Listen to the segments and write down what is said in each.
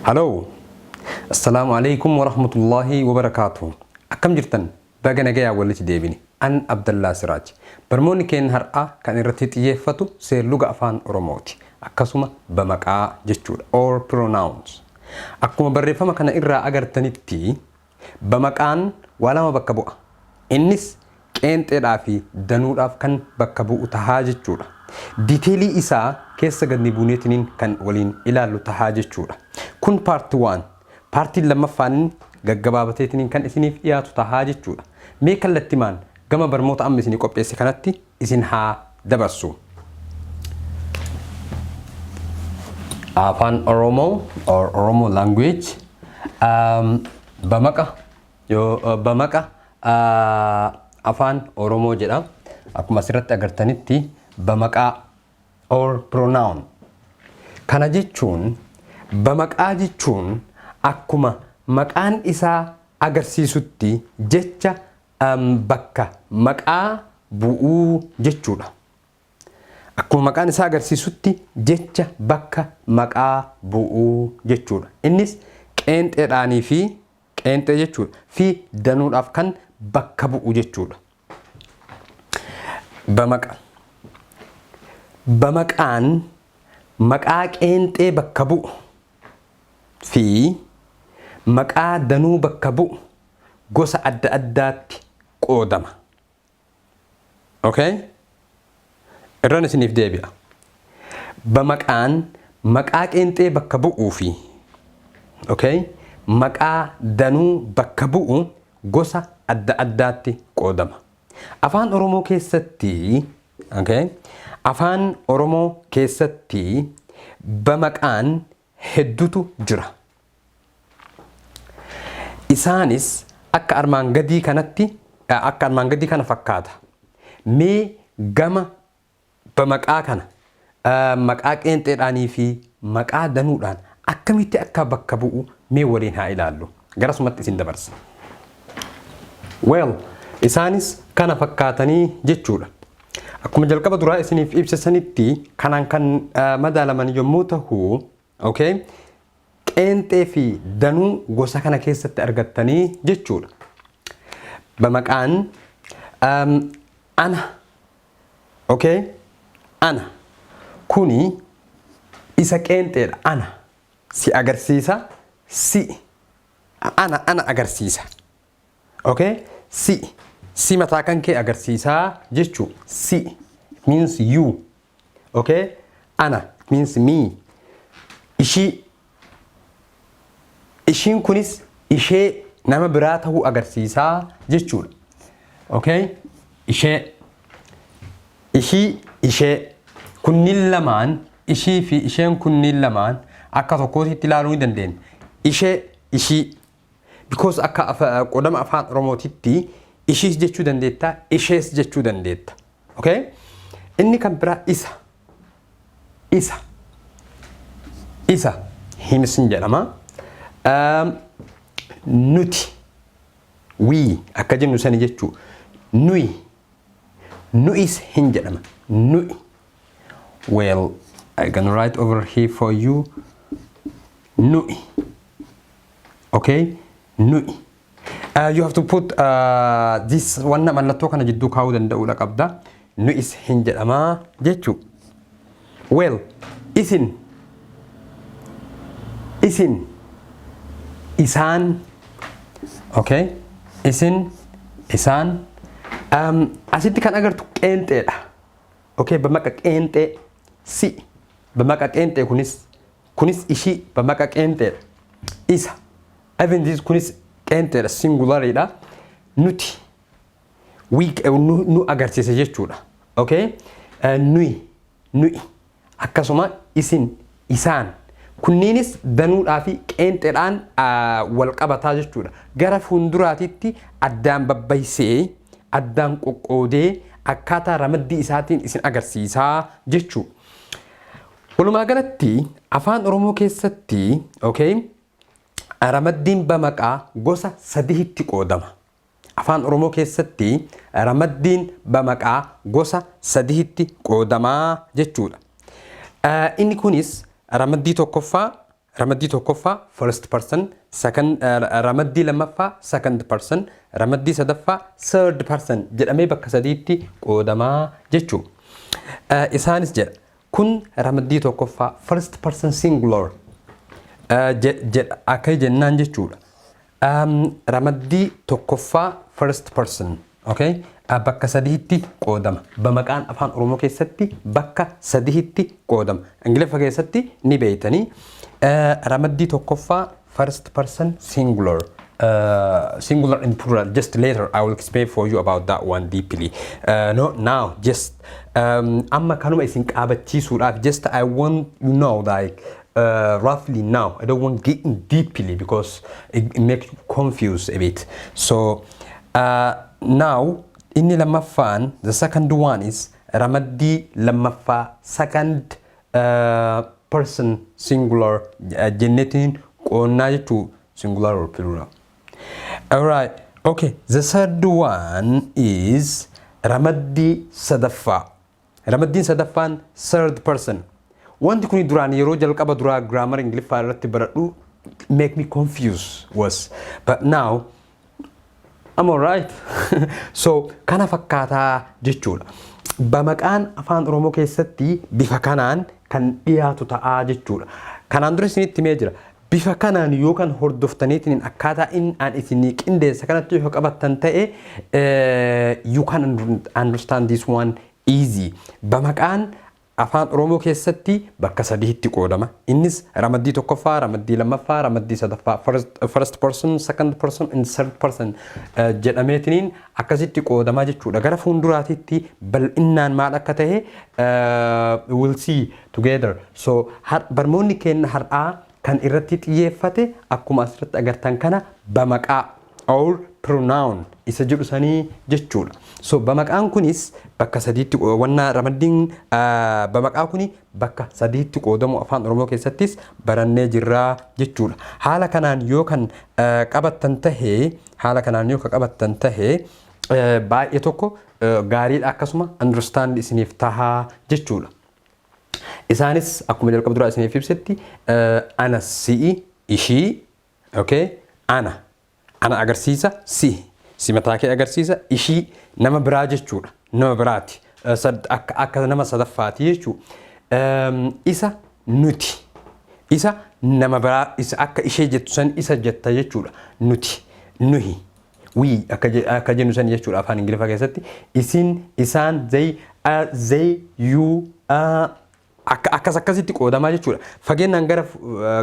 Hello. Assalamu alaikum wa rahmatullahi wa barakatuh. Akkam jirtan baga nagaya walitti deebini. An Abdullah Siraj. Barmoonni keen har'a kan irratti xiyyeeffatu seerluga afaan Oromooti. Akkasuma bamaqaa jechuudha or pronouns. Akkuma barreeffama kana irraa agartanitti bamaqaan walama bakka bu'a. Innis qeenxeedhaa fi danuudhaaf kan bakka bu'u tahaa jechuudha. Detailii isaa keessa gadni buuneetiniin kan waliin ilaallu tahaa jechuudha. Kun part 1. Partiin lammaffaan gaggabaabateetiniin kan isiniif dhiyaatu tahaa jechuudha. Mee kallattimaan gama barmoota amma isinii qopheesse kanatti isin haa dabarsu. Afaan Oromoo or Oromo language bamaqa afaan Oromoo jedha. Akkuma asirratti agartanitti bamaqaa or pronoun. Kana jechuun bamaqaa jechuun akkuma maqaan isaa agarsiisutti jecha bakka maqaa bu'uu jechuudha. Akkuma maqaan isaa agarsiisutti jecha bakka maqaa bu'uu jechuudha. Innis qeenxeedhaanii fi qeenxee jechuudha fi danuudhaaf kan bakka bu'u jechuudha. Bamaqaan maqaa qeenxee bakka bu'u fi maqaa danuu bakka bu'u gosa adda addaatti qoodama. Okay? Irraan isiniif deebi'a. Bamaqaan maqaa qeenxee bakka bu'uu fi maqaa danuu bakka bu'u gosa adda addaatti qoodama. Afaan Oromoo keessatti Afaan Oromoo keessatti bamaqaan hedduutu jira. Isaanis akka armaan gadii kana fakkaata. Mee gama bamaqaa kana maqaa qeenxeedhaanii fi maqaa danuudhaan akkamitti akka bakka bu'u mee waliin haa ilaallu. Garasumatti isin dabarsa. Isaanis kana fakkaatanii jechuudha. Akkuma jalqaba duraa isiniif ibsasanitti kanaan kan madaalaman yommuu ta'u, qeenxee fi danuu gosa kana keessatti argattanii jechuudha. Bamaqaan ana. Ana. Kuni isa qeenxeedha. Ana. Si agarsiisa. Si. Ana agarsiisa. Si mataa kan kee agarsiisaa jechuu. Si means you. Ana means me. Ishiin kunis ishee nama biraa ta'uu agarsiisaa jechuudha. Ishee kunniin lamaan ishii fi isheen kunniin lamaan akka tokkootti ilaaluu ni dandeenya. Ishii because akka qodama afaan Oromootitti ishiis jechuu dandeetta, ishees jechuu dandeetta. Inni kan biraa isa himsin jedhama. Nuti we akka jennu sani jechuu. Nuis hin jedhama. I can write over here for you. Nui. Nui. You have to put this one mallattoo kana jidduu kaa'uu danda'uudha qabda. Nuis hin jedhama jechuu. Isin. Isaan. Isin. Isaan. Asitti kan agartu qeenxeedha. Bamaqa qeenxee. Si. Bamaqa qeenxee kunis ishii bamaqa qeenxeedha. Isa. Even this kunis qeenxeedha singulariidha. Nuti. Nu agarsiisa jechuudha. Nui. Akkasuma isin. Isaan. Kunniinis danuudhaa fi qeenxeedhaan wal qabataa jechuudha. Gara fuulduraatitti addaan babbaysee addaan qoqqoodee akkaataa ramaddii isaatiin isin agarsiisaa jechuudha. Walumaa galatti afaan Oromoo keessatti ramaddiin bamaqaa gosa sadiitti qoodama. Afaan Oromoo keessatti ramaddiin bamaqaa gosa sadiitti qoodamaa jechuudha. Inni kunis ramaddii tokkoffaa ramaddii tokkoffaa first person, second ramaddii lammaffaa second person, ramaddii sadaffaa third person jedhamee bakka sadiitti qoodamaa jechuu. Isaanis jedha kun ramaddii tokkoffaa first person singular akka jennaan jechuudha. Ramaddii tokkoffaa first person, okay? Bakka sadiitti qoodama. Bamaqaan afaan Oromoo keessatti bakka sadiitti qoodama. Ingiliffa keessatti ni beeytanii. Ramaddii tokkoffaa first person singular. Singular and plural. Just later I will explain for you about that one deeply. No, now just amma kanuma isin qaabachiisuudhaaf just I want you know like roughly now. I don't want to get in deeply because it makes you confused a bit. So now inni lamaffaan, the second one is ramaddii lammaffaa second person singular jennetiin qoonnaa jechuu singular or plural. Alright, okay. The third one is ramaddii sadaffaa. Ramaddiin sadaffaan third person. Wanti kuni duraan yeroo jalqaba duraa grammar Ingiliffaa irratti baradhu make me confused was, but now I'm alright. So kana fakkaataa jechuudha. Bamaqaan afaan Oromoo keessatti bifa kanaan kan dhiyaatu ta'aa jechuudha. Kanaan dura isinitti himee jira. Bifa kanaan yookaan hordoftaniitiin akkaataa aan isinii qindeessa kanatti yoo qabattan ta'e you can understand this one easy. Bamaqaan afaan Oromoo keessatti bakka sadiitti qoodama. Innis ramaddii tokkoffaa, ramaddii lammaffaa, ramaddii sadaffaa, first person, second person and third person jedhameetiniin akkasitti qoodamaa jechuudha. Gara fuulduraatitti bal'innaan maal akka ta'e we'll see together. So barmoonni keenya har'aa kan irratti xiyyeeffate akkuma asirratti agartan kana bamaqaa or pronoun isa jedhu sanii jechuudha. So bamaqaan kunis bakka sadiitti wanna ramaddiin bamaqaa kuni bakka sadiitti qoodamu afaan Oromoo keessattis barannee jirraa jechuudha. Haala kanaan yoo kan qabattan tahee baay'ee tokko gaariidha akkasuma understand isiniif tahaa jechuudha. Isaanis akkuma jalqaba duraa isiniif ibsetti ana si'i ishii, okay? Ana agarsiisa si mataa kee agarsiisa, ishii nama biraa jechuudha. Nama biraati. Akka nama sadaffaati jechuudha. Isa nuti. Isa nama biraa isa akka ishee jettu san isa jetta jechuudha. Nuti, nuhi, we akka jennu san jechuudha afaan Ingiliffaa keessatti. Isin, isaan, they, you, akkasitti qoodamaa jechuudha. Fageenyaan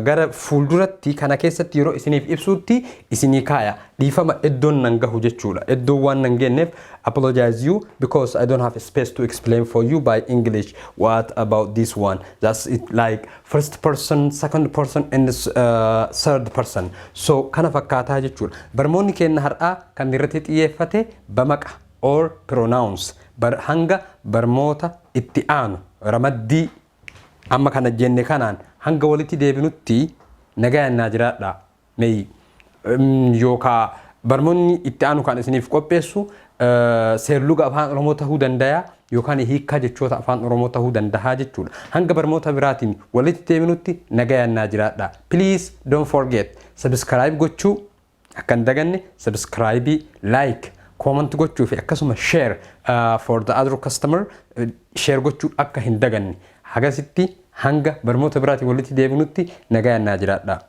gara fuulduratti kana keessatti yeroo isiniif ibsuutti isinii kaaya. Dhiifama iddoon nan gahu jechuudha. Iddoon waan nan geenneef apologize you because I don't have space to explain for you by English what about this one. That's it like first person, second person and third person. So kana fakkaataa jechuudha. Barmoonni keenya har'aa kan irratti xiyyeeffate bamaqa or pronouns. Hanga barmoota itti aanu ramaddii amma kana jenne kanaan hanga walitti deebinutti nagayannaa jiraadha. Mee yookaa barmoonni itti aanu kan isiniif qopheessu seerluga afaan Oromoo tahuu danda'a yookaan hiikkaa jechoota afaan Oromoo tahuu danda'a jechuudha. Hanga barmoota biraatiin walitti deebinutti nagayannaa jiraadha. Please don't forget subscribe gochuu akka hin daganne, subscribe, like, comment gochuu fi akkasuma share for the other customer share gochuu akka hin daganne. Hagasitti hanga barmoota biraatiin walitti deebinutti nagayannaa jiraadha.